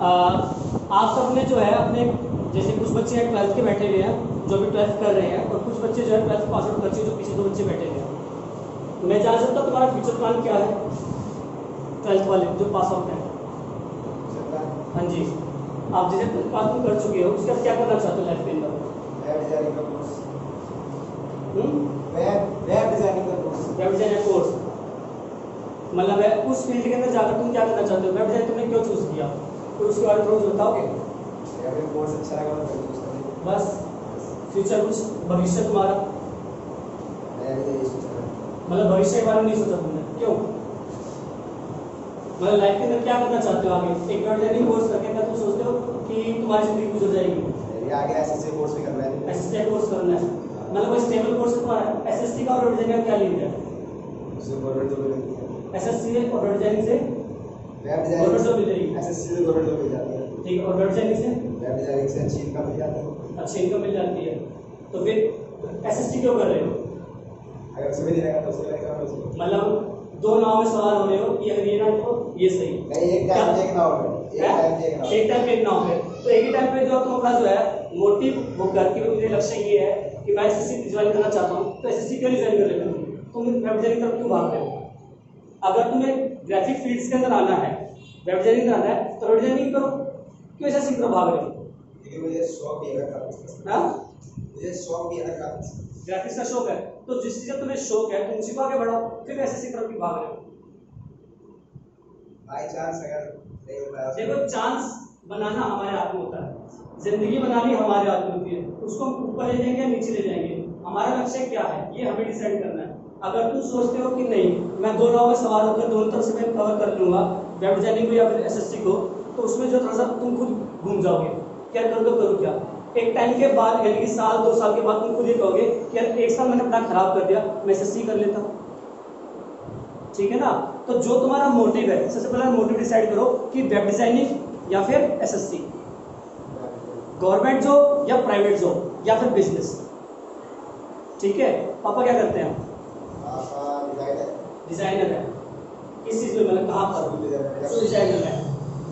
आप सब ने जो है अपने, जैसे कुछ बच्चे हैं 12th के बैठे हुए हैं जो भी 12th कर रहे हैं, और कुछ बच्चे जो है 12th पास आउट कर चुके जो पीछे 2 बच्चे बैठे हुए हैं। तो मैं जान सकता हूँ तुम्हारा फ्यूचर प्लान क्या है? 12th वाले जो पास आउट है, हाँ जी, आप जैसे पास आउट कर चुके हो उसके बाद क्या करना चाहते हो लाइफ के अंदर? वेब डिजाइनिंग कोर्स, मतलब है उस फील्ड के अंदर जाकर तुम क्या करना चाहते हो? वेब डिजाइन तुमने क्यों चूज किया, तो उसके बारे में थोड़ा बताओगे? कोर्स अच्छा लगा तो चूज कर लिया। बस फ्यूचर कुछ भविष्य तुम्हारा, मैं भी यही सोच रहा हूँ। मतलब भविष्य के बारे में नहीं सोचा तुमने, क्यों? मतलब लाइफ के अंदर क्या करना चाहते हो आगे? एक वेब डिजाइनिंग कोर्स करके क्या तुम सोचते हो कि तुम्हारी जिंदगी गुजर जाएगी? मेरे आगे एसएससी कोर्स भी करना है। एसएससी कोर्स करना है, मतलब कोई स्टेबल कोर्स है तुम्हारा? एसएससी का और वेब डिजाइनिंग का क्या लिंक है? उससे गवर्नमेंट जॉब मिलती है। एसएससी और वेब डिजाइनिंग से वेब गवर्नमेंट जॉब मिल डिजाइनिंग जाएगी, एसएससी से गवर्नमेंट जॉब मिल जाती है। ठीक है, और वेब डिजाइनिंग से वेब डिजाइनिंग से अच्छी इनकम मिल जाती है। अच्छी इनकम मिल जाती है। तो फिर एसएससी क्यों कर रहे हो? अगर उसमें नहीं रहेगा तो उसमें रहेगा तो उसमें। मतलब दो नाव में सवार हो रहे हो कि अगर ये ना तो ये सही, नहीं, एक टाइम एक नाव है, एक टाइम पे एक नाव है। तो एक ही टाइम पे जो तुम्हारा जो है मोटिव वो कर कि मुझे लक्ष्य ये है कि मैं एसएससी ज्वाइन करना चाहता हूँ, तो एसएससी क्यों नहीं ज्वाइन कर लेते तुम वेब डिजाइनिंग की तरफ क्यों भाग रहे हो? अगर तुम्हें ग्राफिक फील्ड्स के अंदर आना है, वेब डिजाइनिंग आना है, तो वेब डिजाइनिंग करो, क्यों एसएससी की तरफ भाग रहे हो? लेकिन मुझे शौक भी है ना, मुझे शौक भी है ना, ग्राफिक्स का शौक है, तो जिस चीज का तुम्हें शौक है तुम उसी को आगे बढ़ाओ, फिर एसएससी की तरफ क्यों भाग रहे हो? बाई चांस अगर नहीं हो पाया। देखो, चांस बनाना हमारे हाथ में होता है, जिंदगी बनानी हमारे हाथ में होती है, उसको हम ऊपर ले जाएंगे या नीचे ले जाएंगे, हमारा लक्ष्य क्या है ये हमें डिसाइड करना है। अगर तुम सोचते हो कि नहीं मैं दो नाव में सवार होकर दोनों तरफ से मैं कवर कर लूंगा, वेब डिजाइनिंग को या फिर एसएससी को, तो उसमें जो थोड़ा सा तुम खुद घूम जाओगे, क्या करूँ क्या? एक टाइम के बाद यानी कि साल 2 साल के बाद तुम खुद ये कहोगे कि यार 1 साल मैंने अपना खराब कर दिया, मैं एसएससी कर लेता, ठीक है ना? तो जो तुम्हारा मोटिव है, सबसे पहले मोटिव डिसाइड करो कि वेब डिजाइनिंग या फिर एसएससी, गवर्नमेंट जॉब या प्राइवेट जॉब या फिर बिजनेस, ठीक है? पापा क्या करते हैं? डिजाइनर है। किस चीज में, मतलब कहाँ पर? डिजाइनर है।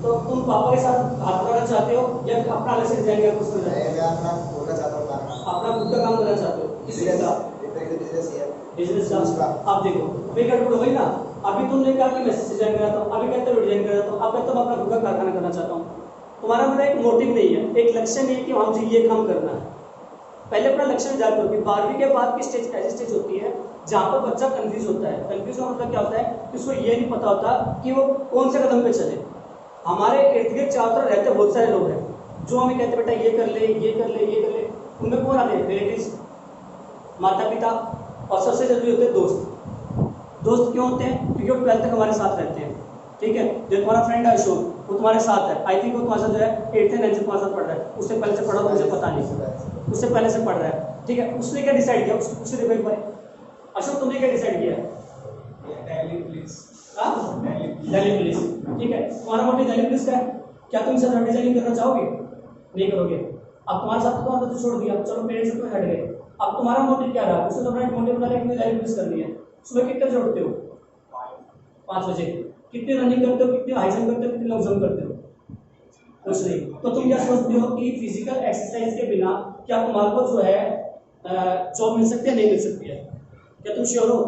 तो तुम पापा के साथ हाथ बनाना चाहते हो या फिर अपना अलग से डिजाइन का कुछ करना चाहते हो? अपना खुद का काम करना चाहते हो? किस चीज का? बिजनेस का। अब देखो वे गड़बड़ हो गई ना, अभी तुमने कहा कि मैं डिजाइन कराता हूँ, अभी कहते हो डिजाइन कराता हूँ, अब कहते हो अपना खुद का कारखाना करना चाहता हूँ। तुम्हारा मतलब एक मोटिव नहीं है, एक लक्ष्य नहीं है कि मुझे ये काम करना है। पहले अपना लक्ष्य निर्धारित करो कि 12वीं के बाद की स्टेज ऐसी स्टेज होती है जहाँ पर बच्चा कंफ्यूज होता है। कंफ्यूज का मतलब क्या होता है कि उसको ये नहीं पता होता कि वो कौन से कदम पे चले। हमारे इर्द गिर्द चारों तरफ रहते बहुत सारे लोग हैं जो हमें कहते बेटा ये कर ले, ये कर ले, ये कर ले। उनमें कौन आते हैं? रिलेटिव्स, माता पिता, और सबसे जरूरी होते हैं दोस्त। दोस्त क्यों होते हैं? क्योंकि वो 12th तक हमारे साथ रहते हैं, ठीक है? जो तुम्हारा फ्रेंड है अशोक, वो तुम्हारे साथ है, आई थिंक वो तुम्हारे साथ जो है 8th 9th से तुम्हारे साथ पढ़ रहा है, उससे पहले से पढ़ा हो मुझे पता नहीं, उससे पहले से पढ़ रहा है, ठीक है? उसने क्या डिसाइड किया? उसको पूछे देखो एक बार, अशोक तुमने क्या डिसाइड किया? दिल्ली पुलिस, ठीक है? तुम्हारा मोटिव दिल्ली पुलिस का है, क्या तुम इसे डिजाइनिंग करना चाहोगे? नहीं करोगे। अब तुम्हारे साथ तो छोड़ दिया, चलो पेरेंट्स से हट गए, अब तुम्हारा मोटिव क्या रहा? उसने तो अपना मोटिव बना लिया कि मुझे दिल्ली पुलिस करनी है। सुबह कितने बजे उठते हो? 5 बजे। कितने रनिंग करते हो, कितने हाई जंप करते हो, कितने लॉन्ग जंप करते हो? कुछ नहीं। तो तुम क्या सोचते हो कि फिजिकल एक्सरसाइज के बिना क्या तुम्हारे को जो है जॉब मिल सकती है? नहीं मिल सकती है। क्या तुम श्योर हो?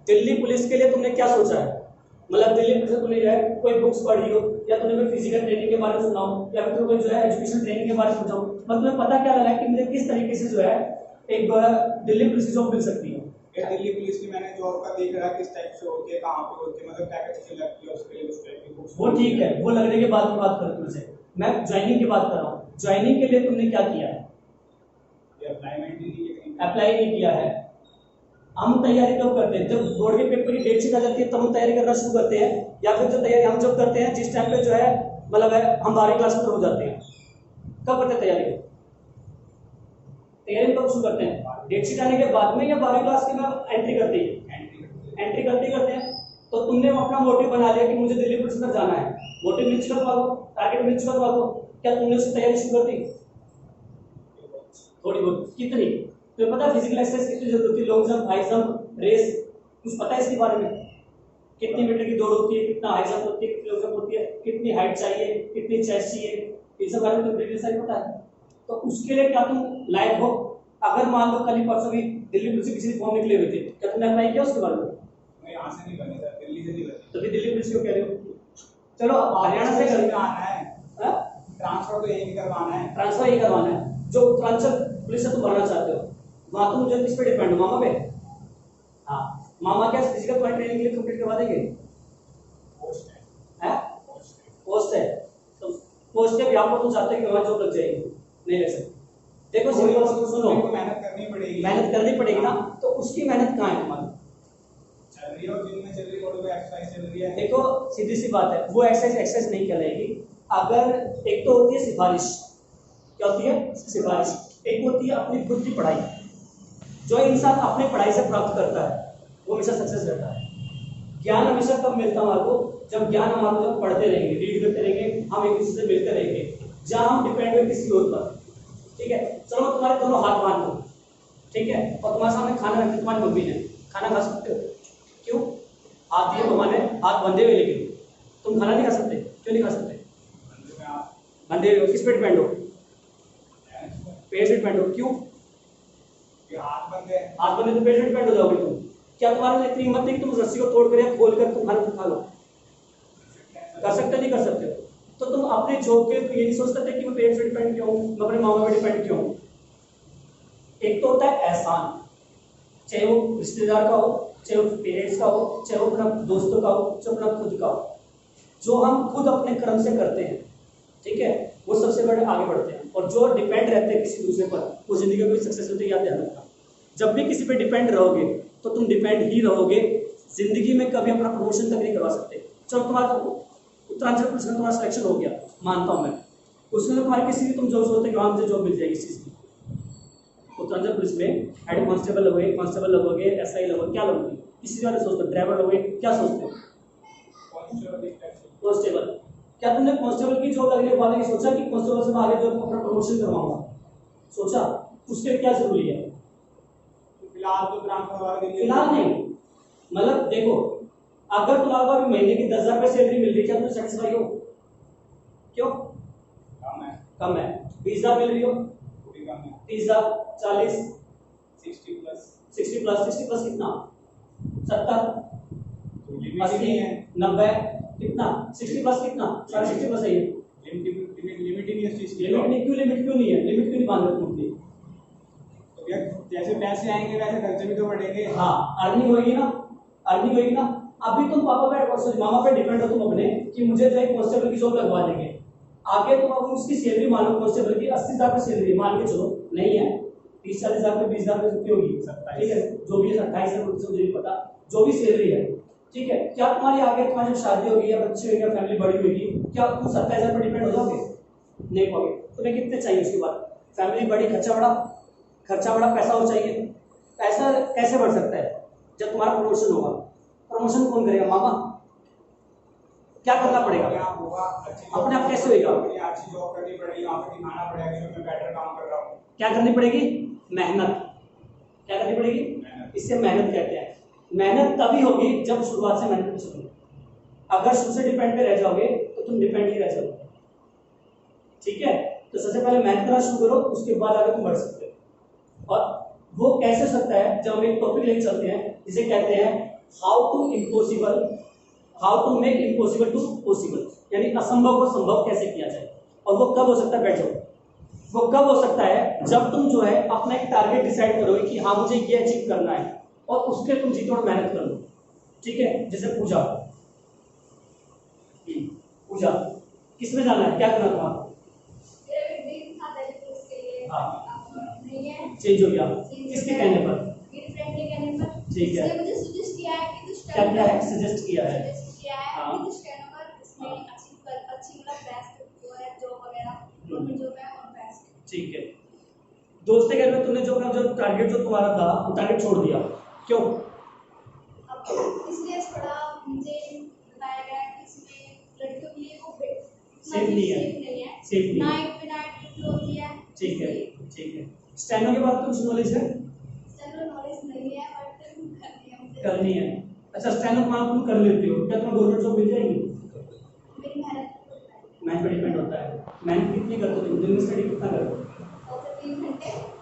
दिल्ली पुलिस के लिए तुमने क्या सोचा है? मतलब दिल्ली पुलिस तुमने जो है कोई बुक्स पढ़ी हो, या तुमने कोई फिजिकल ट्रेनिंग के बारे में सुना हो, या फिर कोई जो है एजुकेशन ट्रेनिंग के बारे में सोचा हो, मतलब तुम्हें पता क्या लगा है कि मुझे किस तरीके से जो है एक दिल्ली पुलिस की जॉब मिल सकती है? दिल्ली पुलिस की मैंने जॉब का देख रहा है किस टाइप से होती है, कहाँ पे होती है, मतलब क्या क्या चीजें लगती है उसके लिए, उस टाइप की बुक्स। वो ठीक है, वो लगने के बाद की बात करो तुमसे, मैं ज्वाइनिंग की बात कर रहा हूँ। ज्वाइनिंग के लिए तुमने क्या किया है? अप्लाई नहीं किया है। हम तैयारी कब करते हैं? जब बोर्ड के पेपर की डेट शीट आ जाती है तब हम तैयारी करना शुरू करते हैं, या फिर जो तैयारी हम जब करते हैं जिस टाइम पे जो है मतलब है हम 12वीं क्लास में हो जाते हैं, कब करते हैं तैयारी? तैयारी कब शुरू करते हैं? डेट शीट आने के बाद में या 12वीं क्लास के में एंट्री करते हैं? एंट्री करते हैं। तो तुमने अपना मोटिव बना लिया कि मुझे दिल्ली पुलिस में जाना है, मोटिव मिल चुका तुम्हारा, टारगेट मिल चुका तुम्हारा, क्या तुमने उसकी तैयारी शुरू कर दी? थोड़ी बहुत। कितनी? तुम्हें पता है फिजिकल एक्सरसाइज कितनी जरूरत होती है? Long jump, high jump, race, कुछ पता है इसके बारे में? कितनी मीटर की दौड़ होती है, कितना हाई जंप होती है, कितनी लॉन्ग जंप होती है, कितनी कितनी हाइट चाहिए, कितनी चेस्ट चाहिए, इस बारे में तो डिटेल सारी पता है। तो उसके लिए क्या तुम लायक हो? अगर मान लो कल ही परसों भी दिल्ली पुलिस से किसी फॉर्म निकले हुए थे, क्या तुमने अप्लाई किया उसके बारे में? मैं यहाँ से नहीं बने सर, दिल्ली से नहीं बने। तो फिर दिल्ली पुलिस क्यों कह रहे हो? चलो हरियाणा से करके आना है, हाँ? ट्रांसफर तो यही करवाना है। ट्रांसफर ही करवाना है। जो उत्तरांचल पुलिस से तुम भरना चाहते हो, वहां तुम जो किस पे डिपेंड हो? मामा पे? हाँ, मामा क्या फिजिकल तुम्हारी ट्रेनिंग के लिए कंप्लीट करवा देंगे? पोस्ट है पोस्ट है, तो पोस्ट के भी आपको तुम चाहते हो कि वहां जॉब लग जाएगी, नहीं लग सकती। देखो सिंपल सुनो, मेहनत करनी पड़ेगी। मेहनत करनी पड़ेगी ना, तो उसकी मेहनत कहाँ है तुम्हारी? चल रही है और जिम में चल रही है, बॉडी पे एक्सरसाइज चल रही है। देखो सीधी सी बात है, वो एक्सरसाइज नहीं कहलाएगी। अगर एक तो होती है सिफारिश, क्या होती है सिफारिश, एक होती है अपनी खुद की पढ़ाई। जो इंसान अपनी पढ़ाई से प्राप्त करता है वो हमेशा सक्सेस रहता है। ज्ञान हमेशा कब मिलता है हमारे को? जब ज्ञान हमारे को जब पढ़ते रहेंगे, रीड करते रहेंगे, हम एक दूसरे से मिलते रहेंगे, जहाँ हम डिपेंड हुए किसी और पर। ठीक है, चलो मैं तुम्हारे दोनों हाथ बांध दूं, ठीक है, और तुम्हारे सामने खाना रख के तुम्हारी मम्मी ने, खाना खा सकते हो? क्यों? हाथ दिए भगवान ने, हाथ बंधे हुए, लेकिन तुम खाना नहीं खा सकते। क्यों नहीं खा सकते? बंधे हुए हो, किस पे डिपेंड हो? पेट पे डिपेंड हो। क्यों? हाथ बंद है। हाथ बंधे तो पेट पे डिपेंड हो जाओगे तुम। क्या तुम्हारे में इतनी हिम्मत नहीं कि तुम रस्सी को तोड़ कर या खोल कर तुम खाना खा लो? कर सकते नहीं कर सकते हो? तो तुम अपने जॉब के तो ये नहीं सोच सकते कि मैं पेरेंट्स पे डिपेंड क्यों हूँ, मैं अपने मामा पे डिपेंड क्यों हूँ। एक तो होता है एहसान, चाहे वो रिश्तेदार का हो, चाहे वो पेरेंट्स का हो, चाहे वो अपना दोस्तों का हो, चाहे अपना खुद का हो, जो हम खुद अपने कर्म से करते हैं, ठीक है, वो सबसे बड़े आगे बढ़ते हैं। और जो डिपेंड रहते हैं किसी दूसरे पर, वो जिंदगी में सक्सेस होते हैं, याद ध्यान रखना। जब भी किसी पे डिपेंड रहोगे तो तुम डिपेंड ही रहोगे, जिंदगी में कभी अपना प्रमोशन तक नहीं करवा सकते। चलो तुम्हारा उत्तरांचल पुलिस में तुम्हारा सिलेक्शन हो गया, मानता हूँ मैं, उसमें तो तुम्हारी किसी भी तुम जॉब सोचते गाँव से जॉब मिल जाएगी इस चीज़ की। उत्तरांचल पुलिस में हेड कांस्टेबल लगोगे, कांस्टेबल लगोगे, एसआई लगोगे, क्या लगोगे? किसी बारे में सोचते हो? ड्राइवर लगोगे, क्या सोचते हो? कांस्टेबल। क्या तुमने कांस्टेबल की जॉब लगने के बाद ये सोचा कि कांस्टेबल से मैं आगे जो अपना प्रमोशन करवाऊंगा? सोचा? उसके लिए क्या जरूरी है? फिलहाल तो ट्रांसफर फिलहाल नहीं, मतलब देखो, अगर तुम्हारे को अभी महीने की 10,000 रुपये सैलरी मिल रही है, क्या तुम सेटिस्फाई हो? क्यों? कम है। 20,000 मिल रही हो, 30,000, 40, 60 प्लस 60 प्लस कितना? 70, 80, 90 कितना? 60 प्लस कितना? 60 प्लस है ये। लिमिट ही नहीं है इस चीज की। लिमिट क्यों नहीं है? लिमिट क्यों नहीं बांध रहे तुम अपनी? तो यार जैसे पैसे आएंगे वैसे खर्चे भी तो बढ़ेंगे। हाँ, अर्निंग होगी ना, अर्निंग होगी ना। अभी तुम पापा पे, सॉरी मामा पे डिपेंड हो तुम अपने, कि मुझे जो है कांस्टेबल की जॉब लगवा देंगे। आगे तुम अब उसकी सैलरी मानो, कांस्टेबल की 80,000 रुपये सैलरी मान के चलो, नहीं है 30-40,000 रुपये, 20,000 रुपये कितनी होगी? ठीक है, जो भी है 28 है, मुझे नहीं पता, जो भी सैलरी है, ठीक है। क्या तुम्हारी आगे तुम्हारी जब शादी होगी या बच्चे होगी या फैमिली बड़ी होगी, क्या तुम 27,000 पर डिपेंड हो जाओगे? नहीं होगे। तुम्हें कितने चाहिए उसके बाद? फैमिली बड़ी, खर्चा बड़ा, पैसा हो चाहिए। पैसा कैसे बढ़ सकता है? जब तुम्हारा प्रमोशन होगा। प्रमोशन कौन करेगा? मामा। क्या करना पड़ेगा? अपने आप कैसे होगा? अच्छी जॉब करनी पड़ेगी, वहां पे दिखाना पड़ेगा कि मैं बेटर काम कर रहा हूँ। क्या करनी पड़ेगी? मेहनत। क्या करनी पड़ेगी? इससे मेहनत कहते हैं। मेहनत तभी होगी जब शुरुआत से मेहनत करोगे। अगर शुरू से डिपेंड पे रह जाओगे तो तुम डिपेंड ही रह जाओगे, ठीक है। तो सबसे पहले मेहनत करना शुरू करो, उसके बाद आगे तुम बढ़ सकते हो। और वो कैसे हो सकता है? जब हम एक टॉपिक लेके चलते हैं जिसे कहते हैं how to make impossible to possible, यानी असंभव को संभव कैसे किया जाए। और वो कब हो सकता है? बैठ जाओ। वो कब हो सकता है? जब तुम जो है अपना एक टारगेट डिसाइड करोगे कि हाँ मुझे ये अचीव करना है, और उसके तुम जी तोड़ मेहनत कर लो, ठीक है। जैसे पूजा किसमें जाना है, क्या करना था? चेंज हो गया किसके कहने पर? ठीक है, मुझे सजेस्ट किया है कि कुछ क्या क्या है? सजेस्ट किया है, हाँ, कि कुछ कहने पर इसमें अच्छी मतलब बेस्ट जो है जॉब वगैरह गवर्नमेंट जॉब है और बेस्ट। ठीक है। दोस्त के कहने पर तुमने जो अपना जो टारगेट जो तुम्हारा था वो टारगेट छोड़ दिया, क्यों? अब इसलिए थोड़ा मुझे बताया गया कि इसमें लड़कियों के लिए वो सेफ नहीं है, सेफ नहीं है। नाइट पे नाइट ड्यूटी होती है। ठीक है, ठीक है। स्टेनो के बाद कुछ नॉलेज है? स्टेनो नॉलेज नहीं है बट करनी है मुझे। करनी है। अच्छा, स्टेनो मान तुम कर लेती हो, क्या तुम्हें गवर्नमेंट जॉब मिल जाएगी? मेरी मेहनत मैथ पे डिपेंड होता है। मैथ कितनी करते हो तुम दिन में, स्टडी कितना करते हो? और 3 घंटे